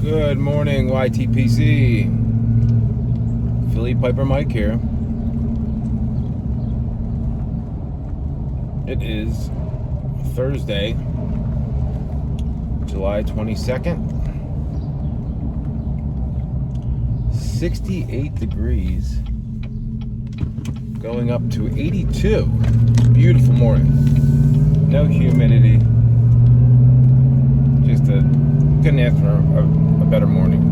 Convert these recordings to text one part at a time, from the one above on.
Good morning, YTPC. Philly Piper Mike here. It is Thursday, July 22nd. 68 degrees, going up to 82. Beautiful morning. No humidity. Couldn't ask for a better morning.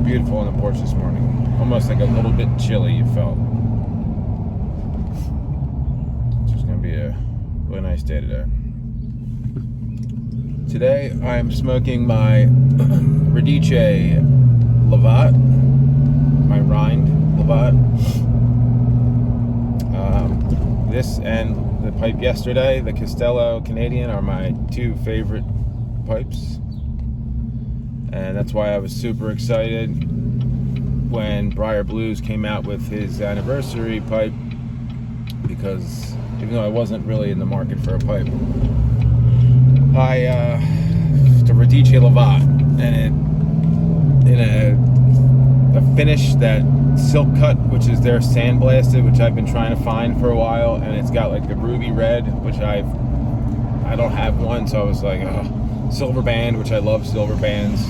Beautiful on the porch this morning. Almost like a little bit chilly, you felt. It's just going to be a really nice day today. Today I'm smoking my Radice Lavat, my rind Lavat. This and the pipe yesterday, the Castello Canadian, are my two favorite pipes. And that's why I was super excited when Briar Blues came out with his anniversary pipe, because even though I wasn't really in the market for a pipe, the Radice Lavat, and in a finish that silk cut, which is their sandblasted, which I've been trying to find for a while, and it's got like the ruby red, which I don't have one, so I was like, silver band, which I love silver bands.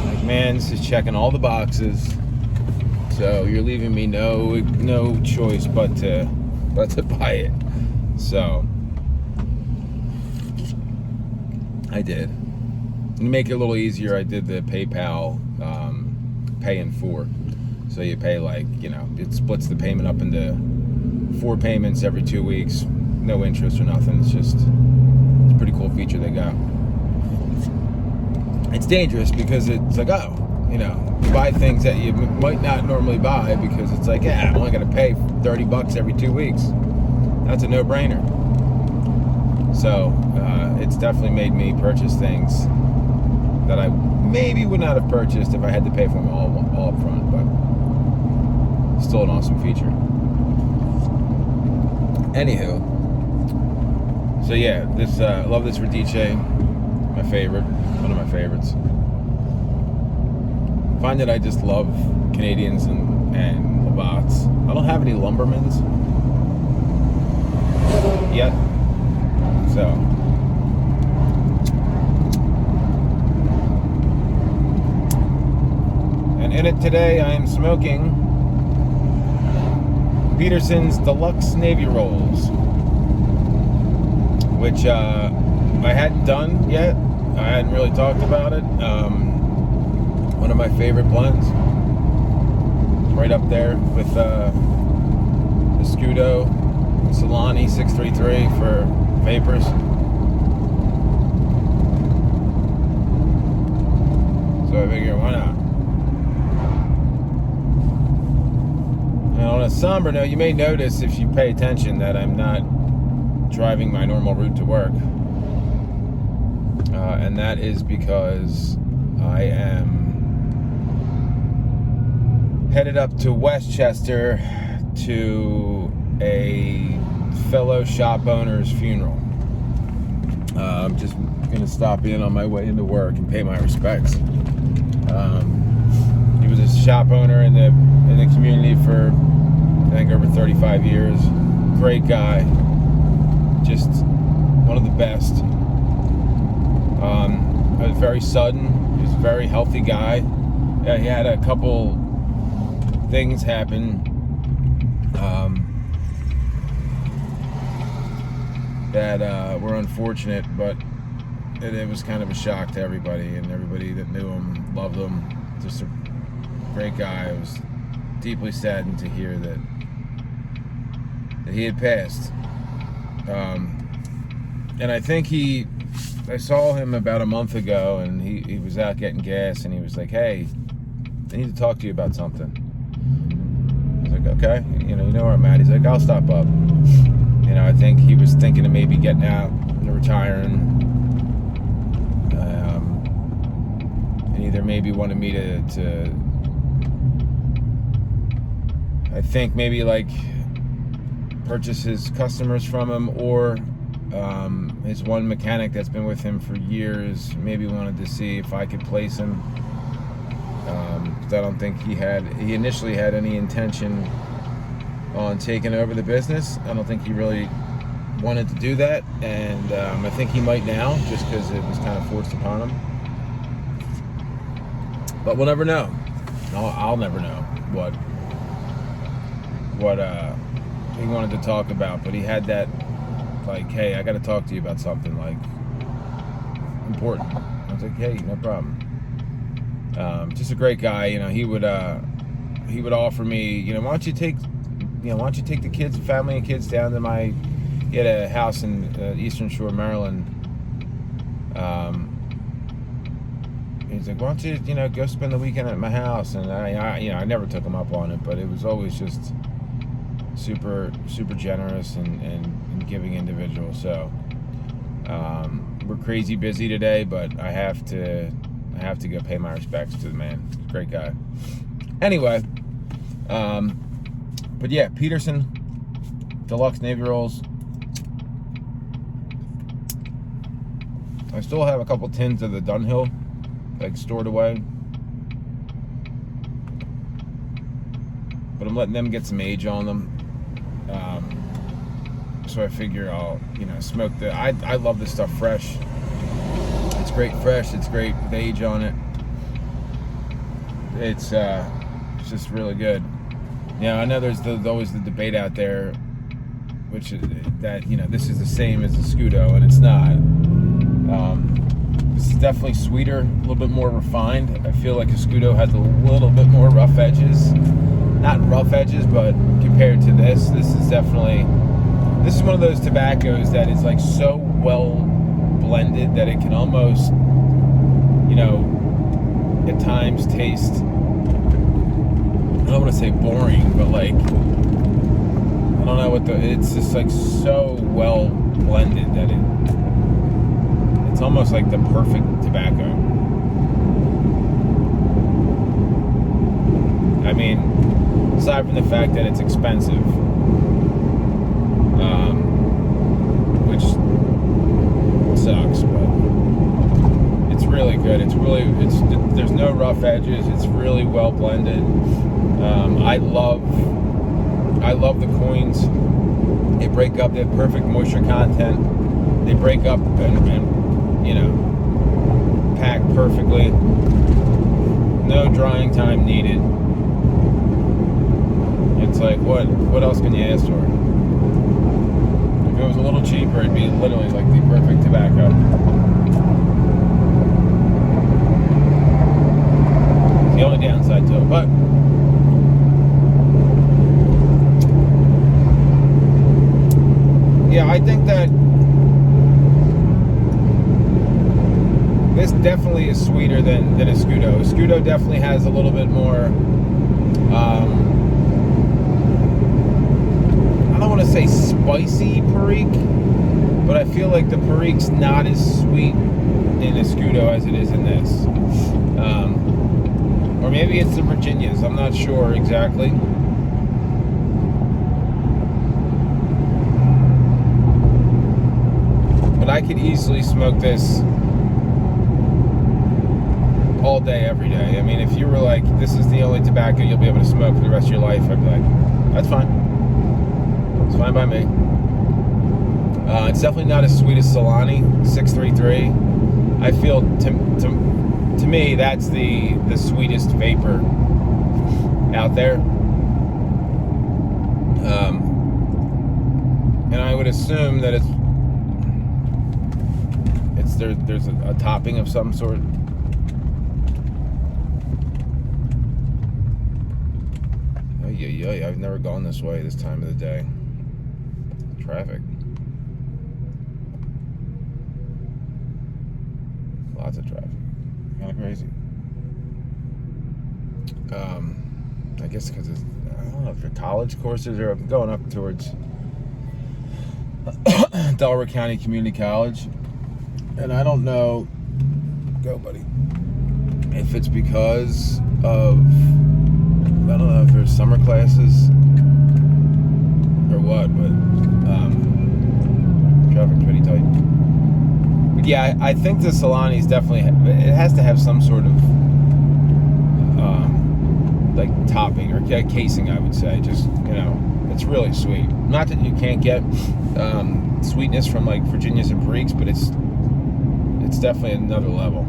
Like, man, this is checking all the boxes, so you're leaving me no choice but to buy it. So I did. To make it a little easier, I did the PayPal pay in 4. So you pay it splits the payment up into 4 payments every 2 weeks. No interest or nothing. It's a pretty cool feature they got. It's dangerous because it's like, you buy things that you might not normally buy, because it's like, I'm only going to pay $30 every 2 weeks. That's a no-brainer. So it's definitely made me purchase things that I maybe would not have purchased if I had to pay for them all up front, but still an awesome feature. Anywho, so yeah, this I love this Radice, my favorite, one of my favorites. I find that I just love Canadians and Lavats. I don't have any Lumbermans yet, so. And in it today, I am smoking Peterson's Deluxe Navy Rolls, which I hadn't done yet. I hadn't really talked about it. One of my favorite blends. Right up there with the Scudo Solani 633 for vapors. So I figure, why not? On a somber note, you may notice, if you pay attention, that I'm not driving my normal route to work. And that is because I am headed up to Westchester to a fellow shop owner's funeral. I'm just going to stop in on my way into work and pay my respects. He was a shop owner in the community for, I think, over 35 years. Great guy, just one of the best. It was very sudden. He was a very healthy guy. He had a couple things happen that were unfortunate, but it was kind of a shock to everybody, and everybody that knew him loved him. Just a great guy. I was deeply saddened to hear that he had passed. And I think I saw him about a month ago, and he was out getting gas, and he was like, "Hey, I need to talk to you about something." I was like, "Okay, you know where I'm at." He's like, "I'll stop up." I think he was thinking of maybe getting out and retiring. And either maybe wanted me to I think maybe like purchase his customers from him, or His one mechanic that's been with him for years maybe wanted to see if I could place him. Because I don't think he initially had any intention on taking over the business. I don't think he really wanted to do that, and I think he might now, just because it was kind of forced upon him. But we'll never know. I'll never know what he wanted to talk about. But he had that, like, hey, I got to talk to you about something, like, important. I was like, hey, no problem. Just a great guy. He would offer me, why don't you take the kids, family and kids down to he had a house in Eastern Shore, Maryland. He's like, why don't you, go spend the weekend at my house? And I never took him up on it, but it was always just super, super generous and giving individual. So we're crazy busy today, but I have to go pay my respects to the man. Great guy. Anyway, but yeah, Peterson, Deluxe Navy rolls. I still have a couple tins of the Dunhill, like, stored away, but I'm letting them get some age on them. So I figure I'll, smoke I love this stuff fresh. It's great fresh. It's great with age on it. It's just really good. I know there's always the debate out there, which is that, this is the same as a Scudo, and it's not. This is definitely sweeter, a little bit more refined. I feel like a Scudo has a little bit more rough edges. Not rough edges, but compared to this is one of those tobaccos that is, like, so well blended that it can almost, at times taste, I don't want to say boring, but, like, I don't know it's just, like, so well blended that it's almost like the perfect tobacco. I mean, aside from the fact that it's expensive, which sucks, but it's really good. There's no rough edges. It's really well blended. I love the coins. They break up. They have perfect moisture content. They break up and pack perfectly. No drying time needed. It's like, what else can you ask for? If it was a little cheaper, it'd be literally like the perfect tobacco. It's the only downside to it, but yeah, I think that this definitely is sweeter than a Scudo. A Scudo definitely has a little bit more, I don't want to say spicy Perique, but I feel like the Perique's not as sweet in a Scudo as it is in this. Or maybe it's the Virginias, I'm not sure exactly. But I could easily smoke this all day, every day. I mean, if you were like, this is the only tobacco you'll be able to smoke for the rest of your life, I'd be like, that's fine. It's fine by me. It's definitely not as sweet as Solani 633. I feel, to me, that's the sweetest vapor out there. And I would assume that there's a topping of some sort. I've never gone this way this time of the day. Traffic. Lots of traffic. Kind of crazy. I guess because it's, I don't know if they're college courses or I'm going up towards Delaware County Community College. And I don't know, go buddy, if it's because of, I don't know if there's summer classes or what, but Traffic's pretty tight. But yeah, I think the Solani's definitely, it has to have some sort of like topping or casing, I would say. Just, it's really sweet. Not that you can't get sweetness from like Virginias and Periques, but it's definitely another level.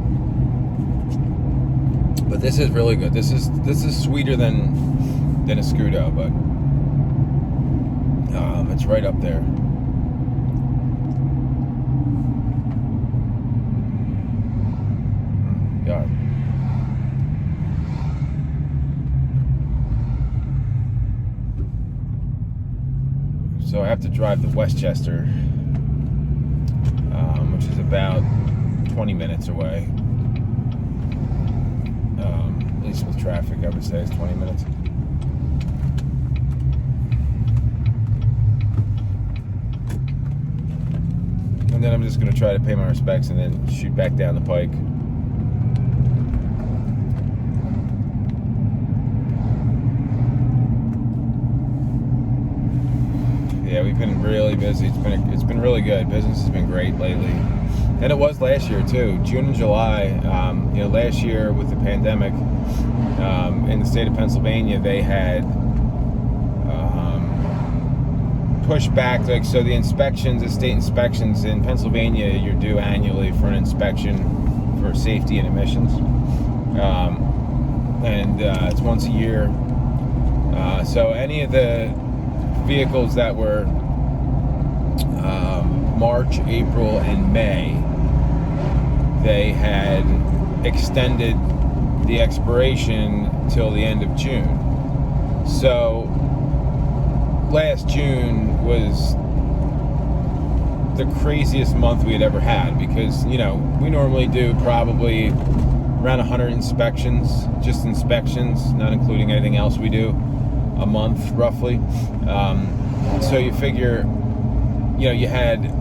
But this is really good. This is sweeter than a Scudo, but it's right up there. God. So I have to drive to Westchester, which is about 20 minutes away. At least with traffic, I would say it's 20 minutes. And then I'm just going to try to pay my respects and then shoot back down the pike. Yeah, we've been really busy. It's been really good. Business has been great lately, and it was last year too. June and July. Last year with the pandemic in the state of Pennsylvania, they had pushed back. Like, so the inspections, the state inspections in Pennsylvania, you're due annually for an inspection for safety and emissions, and it's once a year. So any of the vehicles that were March, April, and May, they had extended the expiration till the end of June. So last June was the craziest month we had ever had, because we normally do probably around 100 inspections, just inspections, not including anything else we do, a month roughly. So you figure, you had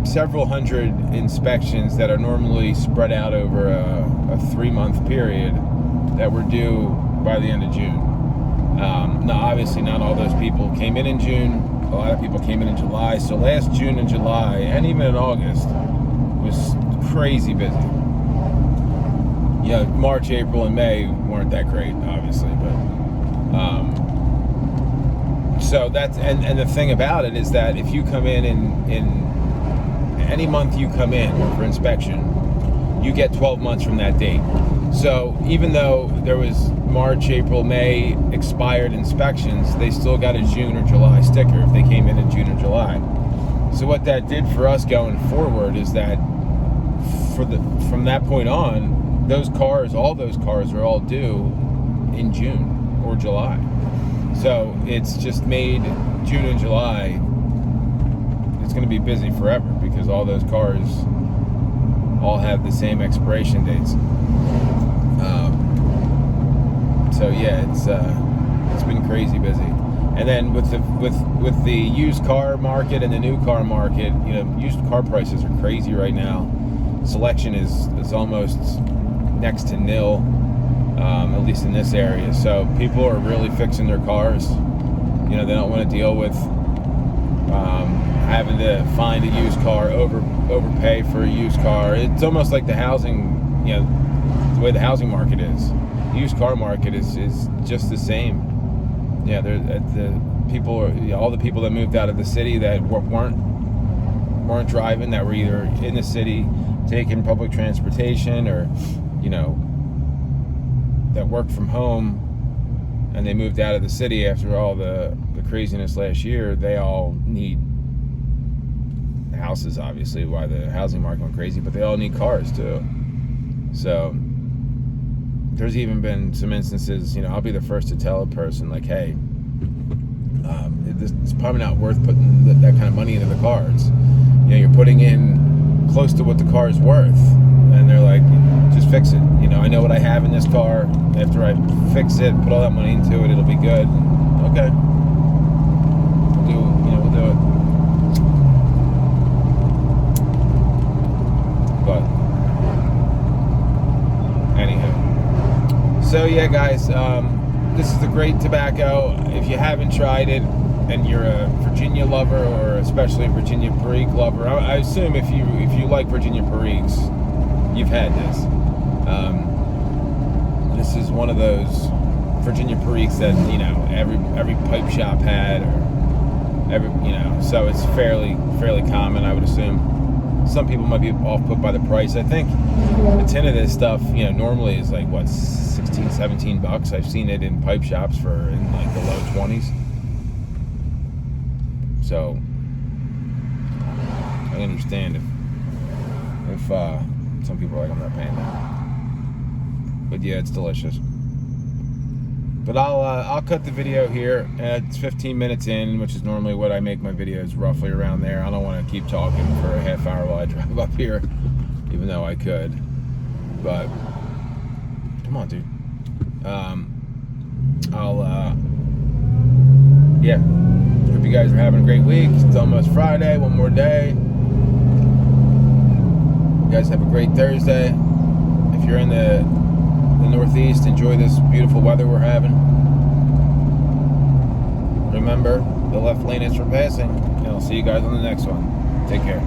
several hundred inspections that are normally spread out over a 3-month period that were due by the end of June. Now, obviously, not all those people came in June. A lot of people came in July. So last June and July, and even in August, was crazy busy. March, April, and May weren't that great, obviously, but so that's and the thing about it is that if you come in any month you come in for inspection, you get 12 months from that date. So even though there was March, April, May expired inspections, they still got a June or July sticker if they came in June or July. So what that did for us going forward is that from that point on, all those cars are all due in June or July. So it's just made June and July, it's going to be busy forever, because all those cars all have the same expiration dates. So yeah, it's been crazy busy. And then with the used car market and the new car market, used car prices are crazy right now. Selection is almost next to nil, at least in this area. So people are really fixing their cars. They don't want to deal with having to find a used car, overpay for a used car. It's almost like the housing, the way the housing market is. The used car market is just the same. Yeah, all the people that moved out of the city that weren't driving, that were either in the city taking public transportation, or that worked from home, and they moved out of the city after all the craziness last year. They all need houses, obviously, why the housing market went crazy, but they all need cars too. So there's even been some instances, I'll be the first to tell a person, like, hey, it's probably not worth putting that kind of money into the cars. You're putting in close to what the car is worth. And they're like, just fix it. I know what I have in this car. After I fix it, put all that money into it, it'll be good. Okay. We'll do it. But anywho. So yeah, guys, this is the Great Tobacco. If you haven't tried it, and you're a Virginia lover, or especially a Virginia Perique lover, I assume if you like Virginia Periques, you've had this. This is one of those Virginia Periques that, you know, every pipe shop had, or every, you know, so it's fairly common, I would assume. Some people might be off put by the price. I think a tin of this stuff, you know, normally is like what, 16, 17 bucks. I've seen it in pipe shops for in like the low 20s. So I understand if some people are like, I'm not paying that. But yeah, it's delicious. But I'll cut the video here. It's 15 minutes in, which is normally what I make my videos, roughly around there. I don't want to keep talking for a half hour while I drive up here, even though I could. But come on, dude. Yeah. Hope you guys are having a great week. It's almost Friday. One more day. You guys have a great Thursday. If you're in the Northeast, enjoy this beautiful weather we're having. Remember, the left lane is for passing, and I'll see you guys on the next one. Take care.